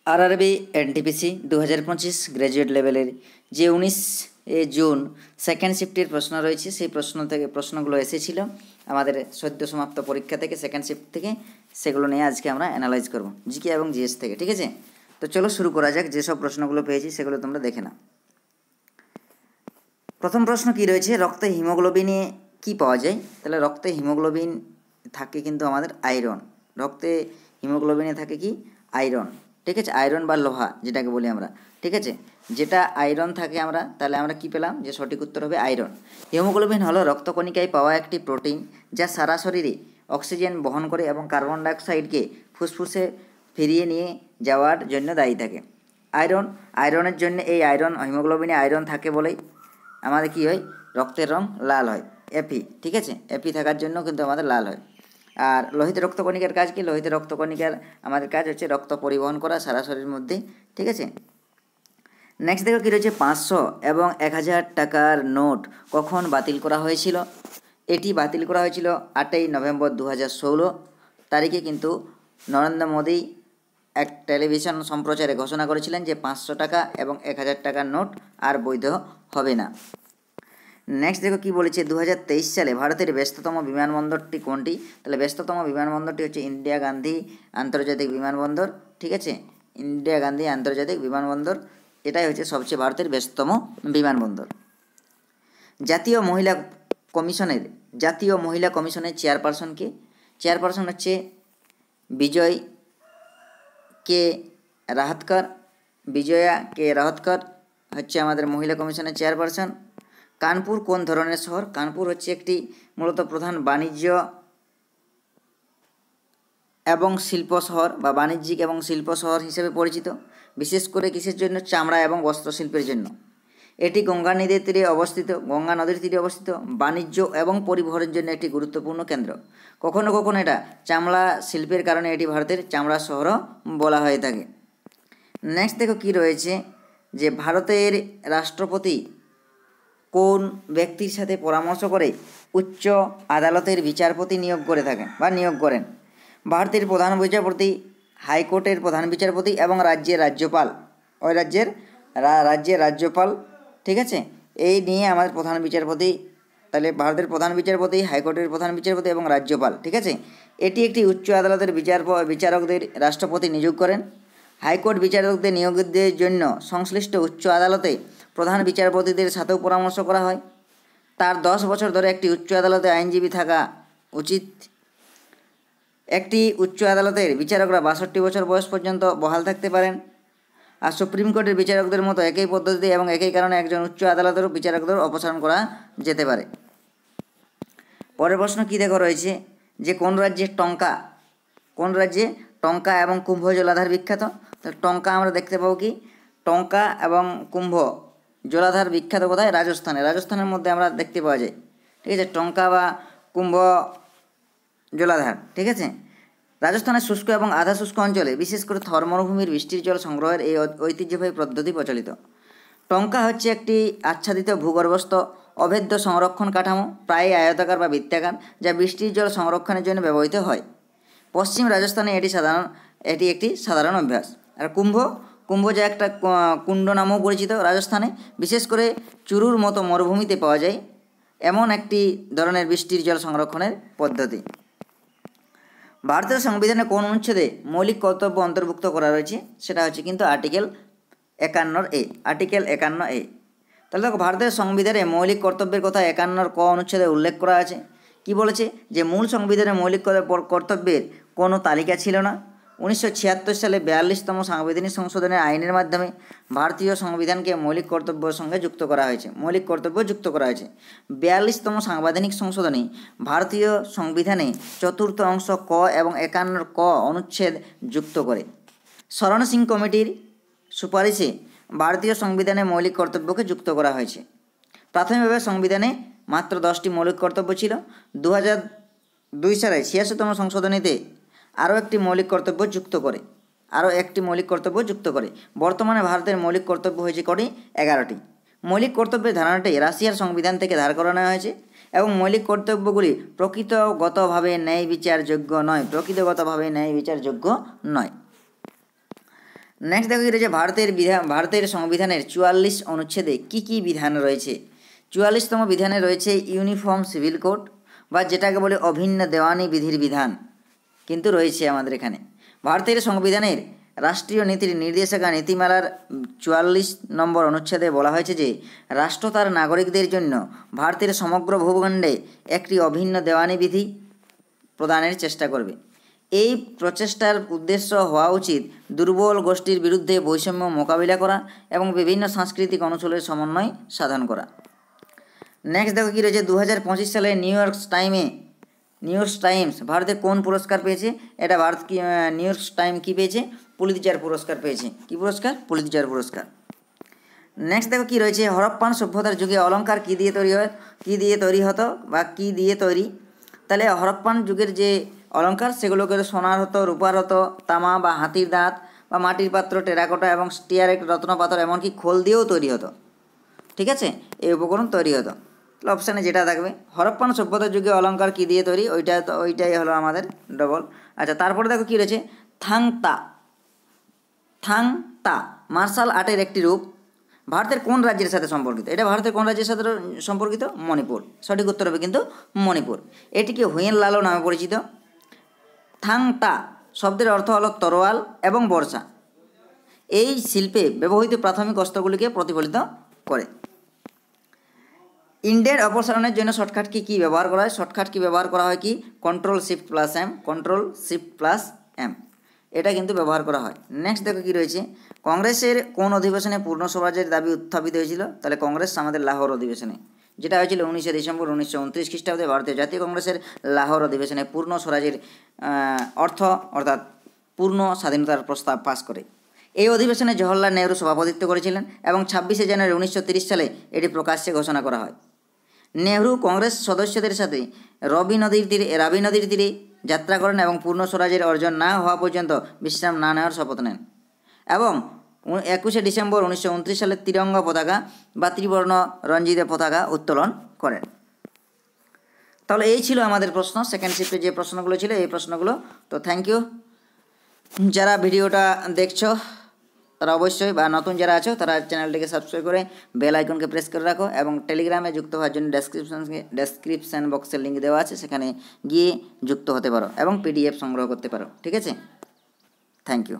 RRB NTPC 2025 graduate লেভেলের যে 19 June second শিফটের প্রশ্ন রয়েছে সেই প্রশ্নগুলো এসেছিল আমাদের সদ্য সমাপ্ত পরীক্ষা থেকে সেকেন্ড শিফট থেকে, সেগুলো নিয়ে আজকে আমরা অ্যানালাইজ করব জিকে এবং জিএস থেকে। ঠিক আছে, তো চলো শুরু করা যাক। যেসব প্রশ্নগুলো পেয়েছি সেগুলো তোমরা দেখে নাও। প্রথম প্রশ্ন কি রয়েছে, রক্তে হিমোগ্লোবিনে কি পাওয়া যায়? তাহলে রক্তে হিমোগ্লোবিন থাকে কিন্তু আমাদের আয়রন। রক্তে হিমোগ্লোবিনে থাকে কি? আয়রন। ঠিক আছে, আয়রন বা লোহা যেটাকে বলি আমরা। ঠিক আছে, যেটা আয়রন থাকে আমরা, তাহলে আমরা কি পেলাম? যে সঠিক উত্তর হবে আয়রন। হিমোগ্লোবিন হলো রক্তকণিকায় পাওয়া একটি প্রোটিন যা সারা শরীরে অক্সিজেন বহন করে এবং কার্বন ডাইঅক্সাইডকে ফুসফুসে ফিরিয়ে নিয়ে যাওয়ার জন্য দায়ী থাকে। আয়রনের জন্য এই হিমোগ্লোবিনে আয়রন থাকে বলেই আমাদের কি হয়? রক্তের রং লাল হয়, এপি। ঠিক আছে, এপি থাকার জন্য কিন্তু আমাদের লাল হয়। আর লোহিত রক্তকণিকার কাজ কি? লোহিত রক্তকণিকার আমাদের কাজ হচ্ছে রক্ত পরিবহন করা সারা শরীরের মধ্যে। ঠিক আছে, নেক্সট দেখো কী রয়েছে, 500 এবং 1000 টাকার নোট কখন বাতিল করা হয়েছিল? এটি বাতিল করা হয়েছিল 8ই নভেম্বর 2016 তারিখে। কিন্তু নরেন্দ্র মোদী এক টেলিভিশন সম্প্রচারে ঘোষণা করেছিলেন যে 500 টাকা এবং 1000 টাকার নোট আর বৈধ হবে না। নেক্সট দেখো কি বলেছে, 2023 সালে ভারতের ব্যস্ততম বিমানবন্দরটি কোনটি? তাহলে ব্যস্ততম বিমানবন্দরটি হচ্ছে ইন্দিরা গান্ধী আন্তর্জাতিক বিমানবন্দর। ঠিক আছে, ইন্দিরা গান্ধী আন্তর্জাতিক বিমানবন্দর, এটাই হচ্ছে সবচেয়ে ভারতের ব্যস্ততম বিমানবন্দর। জাতীয় মহিলা কমিশনের চেয়ারপারসন কে? চেয়ারপারসন হচ্ছে বিজয়া কে রাহতকর হচ্ছে আমাদের মহিলা কমিশনের চেয়ারপারসন। কানপুর কোন ধরনের শহর? কানপুর হচ্ছে একটি মূলত প্রধান বাণিজ্য এবং শিল্প শহর বা বাণিজ্যিক এবং শিল্প শহর হিসেবে পরিচিত, বিশেষ করে কিসের জন্য? চামড়া এবং বস্ত্রশিল্পের জন্য। এটি গঙ্গা নদীর তীরে অবস্থিত, বাণিজ্য এবং পরিবহনের জন্য একটি গুরুত্বপূর্ণ কেন্দ্র। কখনো কখনো এটা চামড়া শিল্পের কারণে এটি ভারতের চামড়া শহরও বলা হয়ে থাকে। নেক্সট দেখো কি রয়েছে, যে ভারতের রাষ্ট্রপতি কোন ব্যক্তির সাথে পরামর্শ করে উচ্চ আদালতের বিচারপতি নিয়োগ করেন? ভারতের প্রধান বিচারপতি, হাইকোর্টের প্রধান বিচারপতি এবং রাজ্যের রাজ্যপাল। ঠিক আছে, এই নিয়ে আমাদের প্রধান বিচারপতি, তাহলে ভারতের প্রধান বিচারপতি, হাইকোর্টের প্রধান বিচারপতি এবং রাজ্যপাল। ঠিক আছে, এটি একটি উচ্চ আদালতের বিচারকদের রাষ্ট্রপতি নিয়োগ করেন। হাইকোর্ট বিচারকদের নিয়োগের জন্য সংশ্লিষ্ট উচ্চ আদালতে প্রধান বিচারপতিদের সাথেও পরামর্শ করা হয়। তার 10 বছর ধরে একটি উচ্চ আদালতে আইনজীবী থাকা উচিত। একটি উচ্চ আদালতের বিচারকরা 62 বছর বয়স পর্যন্ত বহাল থাকতে পারেন। আর সুপ্রিম কোর্টের বিচারকদের মতো একই পদ্ধতি এবং একই কারণে একজন উচ্চ আদালতের বিচারকদের অপসারণ করা যেতে পারে। পরের প্রশ্ন কী দেখো রয়েছে, যে কোন রাজ্যে টঙ্কা এবং কুম্ভ জলাধার বিখ্যাত? তো টঙ্কা আমরা দেখতে পাবো কি, টঙ্কা এবং কুম্ভ জলাধার বিখ্যাত কোথায়? রাজস্থানের মধ্যে আমরা দেখতে পাওয়া যায়। ঠিক আছে, টঙ্কা বা কুম্ভ জলাধার। ঠিক আছে, রাজস্থানের শুষ্ক এবং আধা শুষ্ক অঞ্চলে বিশেষ করে থর মরুভূমির বৃষ্টির জল সংগ্রহের এই ঐতিহ্যবাহী পদ্ধতি প্রচলিত। টঙ্কা হচ্ছে একটি আচ্ছাদিত ভূগর্ভস্থ অভেদ্য সংরক্ষণ কাঠামো, প্রায় আয়তাকার বা বৃত্তাকার, যা বৃষ্টির জল সংরক্ষণের জন্য ব্যবহৃত হয়। পশ্চিম রাজস্থানে এটি একটি সাধারণ অভ্যাস। আর কুম্ভ যা একটা কুণ্ড নামেও পরিচিত রাজস্থানে, বিশেষ করে চুরুর মতো মরুভূমিতে পাওয়া যায় এমন একটি ধরনের বৃষ্টির জল সংরক্ষণের পদ্ধতি। ভারতের সংবিধানে কোন অনুচ্ছেদে মৌলিক কর্তব্য অন্তর্ভুক্ত করা রয়েছে? সেটা হচ্ছে কিন্তু আর্টিকেল 51A। তাহলে দেখো, ভারতের সংবিধানে মৌলিক কর্তব্যের কথা 51 ক অনুচ্ছেদে উল্লেখ করা আছে। কি বলেছে? যে মূল সংবিধানে মৌলিক কর্তব্যের কোনো তালিকা ছিল না। 1976 সালে 42তম সাংবিধানিক সংশোধনের আইনের মাধ্যমে ভারতীয় সংবিধানকে মৌলিক কর্তব্য যুক্ত করা হয়েছে। 42তম সাংবিধানিক সংশোধনে ভারতীয় সংবিধানে 4th অংশ ক এবং 51 ক অনুচ্ছেদ যুক্ত করে। শরণ সিং কমিটির সুপারিশে ভারতীয় সংবিধানে মৌলিক কর্তব্যকে যুক্ত করা হয়েছে। প্রাথমিকভাবে সংবিধানে মাত্র 10টি মৌলিক কর্তব্য ছিল। 2002 সালে 86তম সংশোধনীতে আরও একটি মৌলিক কর্তব্য যুক্ত করে। বর্তমানে ভারতের মৌলিক কর্তব্য হয়েছে কটি? 11টি। মৌলিক কর্তব্যের ধারণাটি রাশিয়ার সংবিধান থেকে ধার করে নেওয়া হয়েছে এবং মৌলিক কর্তব্যগুলি প্রকৃতগতভাবে ন্যায় বিচারযোগ্য নয়। নেক্সট দেখো কি রয়েছে, ভারতের সংবিধানের 44 অনুচ্ছেদে কি বিধান রয়েছে। 44তম বিধানে রয়েছে ইউনিফর্ম সিভিল কোড, বা যেটাকে বলে অভিন্ন দেওয়ানি বিধির বিধান কিন্তু রয়েছে আমাদের এখানে। ভারতের সংবিধানের রাষ্ট্রীয় নীতির নির্দেশিকা নীতিমালার 44 নম্বর অনুচ্ছেদে বলা হয়েছে যে রাষ্ট্র তার নাগরিকদের জন্য ভারতের সমগ্র ভূখণ্ডে একটি অভিন্ন দেওয়ানি বিধি প্রদানের চেষ্টা করবে। এই প্রচেষ্টার উদ্দেশ্য হওয়া উচিত দুর্বল গোষ্ঠীর বিরুদ্ধে বৈষম্য মোকাবিলা করা এবং বিভিন্ন সাংস্কৃতিক অঞ্চলের সমন্বয় সাধন করা। নেক্সট দেখো কি রয়েছে, 2025 সালে নিউ ইয়র্ক টাইমস ভারতের কোন পুরস্কার পেয়েছে। এটা নিউ ইয়র্ক টাইম কি পেয়েছে, পুলিৎজার পুরস্কার পেয়েছে। কি পুরস্কার, পুলিৎজার পুরস্কার। নেক্সট দেখো কি রয়েছে, হরপ্পান সভ্যতার যুগে অলঙ্কার কি দিয়ে তৈরি হতো বা কি দিয়ে তৈরি। তাহলে হরপ্পান যুগের যে অলঙ্কার সেগুলোকে সোনার হতো, রূপার হতো, তামা বা হাতির দাঁত বা মাটির পাত্র, টেরাকোটা এবং স্টিয়ারেট, রত্নপাথর, এমনকি খোল দিয়েও তৈরি হতো। ঠিক আছে, এই উপকরণ তৈরি হতো। তাহলে অপশানে যেটা থাকবে হরপ্পান সভ্যতার যুগে অলঙ্কার কি দিয়ে তৈরি, ওইটাই হলো আমাদের ডবল। আচ্ছা, তারপরে দেখো কী রয়েছে, থাংতা মার্শাল আর্টের একটি রূপ, ভারতের কোন রাজ্যের সাথে সম্পর্কিত। এটা ভারতের কোন রাজ্যের সাথে সম্পর্কিত, মণিপুর। সঠিক উত্তর হবে কিন্তু মণিপুর। এটিকে হুয়েন লালো নামে পরিচিত। থাংতা শব্দের অর্থ হলো তরোয়াল এবং বর্ষা। এই শিল্পে ব্যবহৃত প্রাথমিক অস্ত্রগুলিকে প্রতিফলিত করে। ইন্ডের অপসারণের জন্য শর্টকাট কি ব্যবহার করা হয়। শর্টকাট কি ব্যবহার করা হয়, কি Ctrl+M, এটা কিন্তু ব্যবহার করা হয়। নেক্সট দেখো কি রয়েছে, কংগ্রেসের কোন অধিবেশনে পূর্ণ স্বরাজের দাবি উত্থাপিত হয়েছিল। তাহলে কংগ্রেস আমাদের লাহোর অধিবেশনে, যেটা হয়েছিল 19 ডিসেম্বর 1929 খ্রিস্টাব্দে ভারতীয় জাতীয় কংগ্রেসের লাহোর অধিবেশনে পূর্ণ স্বরাজের অর্থাৎ পূর্ণ স্বাধীনতার প্রস্তাব পাস করে। এই অধিবেশনে জওহরলাল নেহরু সভাপতিত্ব করেছিলেন এবং 26 জানুয়ারি 1930 সালে এটি প্রকাশ্যে ঘোষণা করা হয়। নেহরু কংগ্রেস সদস্যদের সাথে রাবি নদীর তীরে যাত্রা করেন এবং পূর্ণ স্বরাজের অর্জন না হওয়া পর্যন্ত বিশ্রাম না নেওয়ার শপথ নেন এবং 21 ডিসেম্বর 1929 সালে তিরঙ্গা পতাকা বা ত্রিবর্ণ রঞ্জিত পতাকা উত্তোলন করেন। তাহলে এই ছিল আমাদের প্রশ্ন, সেকেন্ড শিফটে যে প্রশ্নগুলো ছিল এই প্রশ্নগুলো। তো থ্যাংক ইউ যারা ভিডিওটা দেখছো, তারা অবশ্যই, বা নতুন যারা আছো তারা চ্যানেলটিকে সাবস্ক্রাইব করে বেল আইকনকে প্রেস করে রাখো এবং টেলিগ্রামে যুক্ত হওয়ার জন্য ডেসক্রিপশন বক্সের লিঙ্ক দেওয়া আছে, সেখানে গিয়ে যুক্ত হতে পারো এবং PDF সংগ্রহ করতে পারো। ঠিক আছে, থ্যাংক ইউ।